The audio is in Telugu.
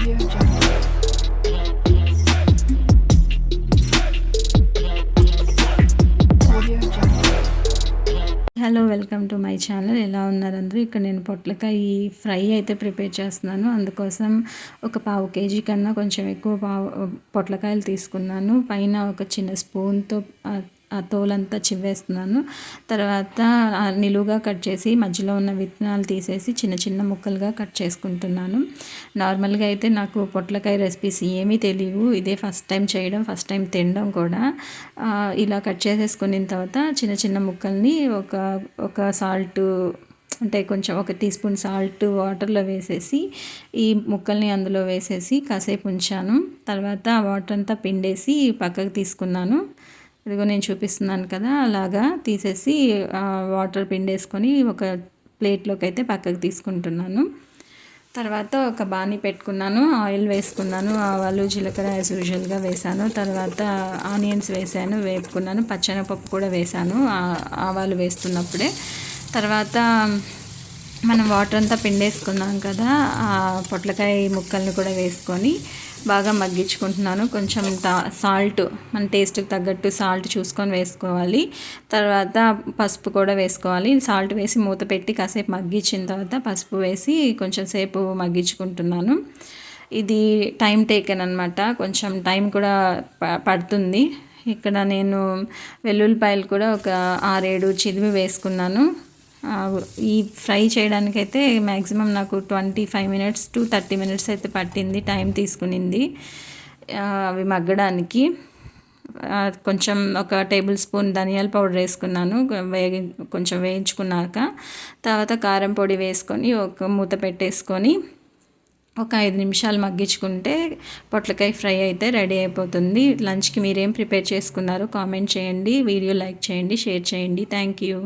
Audio Jungle. Audio Jungle. Hello, welcome to my channel. ఎలా ఉన్నారు అందరూ? ఇక్కడ నేను పొట్లకాయ ఫ్రై అయితే ప్రిపేర్ చేస్తున్నాను. అందుకోసం ఒక పావు కేజీ కన్నా కొంచెం ఎక్కువ పొట్లకాయలు తీసుకున్నాను. పైన ఒక చిన్న స్పూన్తో ఆ తోలంతా చివ్వేస్తున్నాను. తర్వాత నిలువుగా కట్ చేసి మధ్యలో ఉన్న విత్తనాలు తీసేసి చిన్న చిన్న ముక్కలుగా కట్ చేసుకుంటున్నాను. నార్మల్గా అయితే నాకు పొట్లకాయ రెసిపీస్ ఏమీ తెలియవు. ఇదే ఫస్ట్ టైం చేయడం, ఫస్ట్ టైం తినడం కూడా. ఇలా కట్ చేసేసుకున్న తర్వాత చిన్న చిన్న ముక్కల్ని ఒక సాల్ట్ అంటే కొంచెం ఒక టీ స్పూన్ సాల్ట్ వాటర్లో వేసేసి ఈ ముక్కల్ని అందులో వేసేసి కాసేపు ఉంచాను. తర్వాత ఆ వాటర్ అంతా పిండేసి పక్కకు తీసుకున్నాను. ఇదిగో నేను చూపిస్తున్నాను కదా, అలాగా తీసేసి వాటర్ పిండేసుకొని ఒక ప్లేట్లోకి అయితే పక్కకు తీసుకుంటున్నాను. తర్వాత ఒక బాణీ పెట్టుకున్నాను, ఆయిల్ వేసుకున్నాను, ఆవాలు జీలకర్ర యాజ్ యూజువల్గా వేసాను. తర్వాత ఆనియన్స్ వేసాను, వేపుకున్నాను. పచ్చెనపప్పు కూడా వేసాను ఆవాలు వేస్తున్నప్పుడే. తర్వాత మనం వాటర్ అంతా పిండేసుకున్నాం కదా, ఆ పొట్లకాయ ముక్కల్ని కూడా వేసుకొని బాగా మగ్గించుకుంటున్నాను. కొంచెం సాల్ట్ మన టేస్ట్కి తగ్గట్టు సాల్ట్ చూసుకొని వేసుకోవాలి. తర్వాత పసుపు కూడా వేసుకోవాలి. సాల్ట్ వేసి మూత పెట్టి కాసేపు మగ్గించిన తర్వాత పసుపు వేసి కొంచెం సేపు మగ్గించుకుంటున్నాను. ఇది టైం టేకెన్ అనమాట, కొంచెం టైం కూడా పడుతుంది. ఇక్కడ నేను వెల్లుల్లిపాయలు కూడా ఒక 6-7 చిదిమి వేసుకున్నాను. ఈ ఫ్రై చేయడానికైతే మ్యాక్సిమం నాకు 25 minutes to 30 minutes అయితే పట్టింది, టైం తీసుకునింది అవి మగ్గడానికి. కొంచెం ఒక టేబుల్ స్పూన్ ధనియాల పౌడర్ వేసుకున్నాను కొంచెం వేయించుకున్నాక. తర్వాత కారం పొడి వేసుకొని ఒక మూత పెట్టేసుకొని ఒక 5 నిమిషాలు మగ్గించుకుంటే పొట్లకాయ ఫ్రై అయితే రెడీ అయిపోతుంది. లంచ్కి మీరేం ప్రిపేర్ చేసుకున్నారో కామెంట్ చేయండి, వీడియో లైక్ చేయండి, షేర్ చేయండి. Thank you.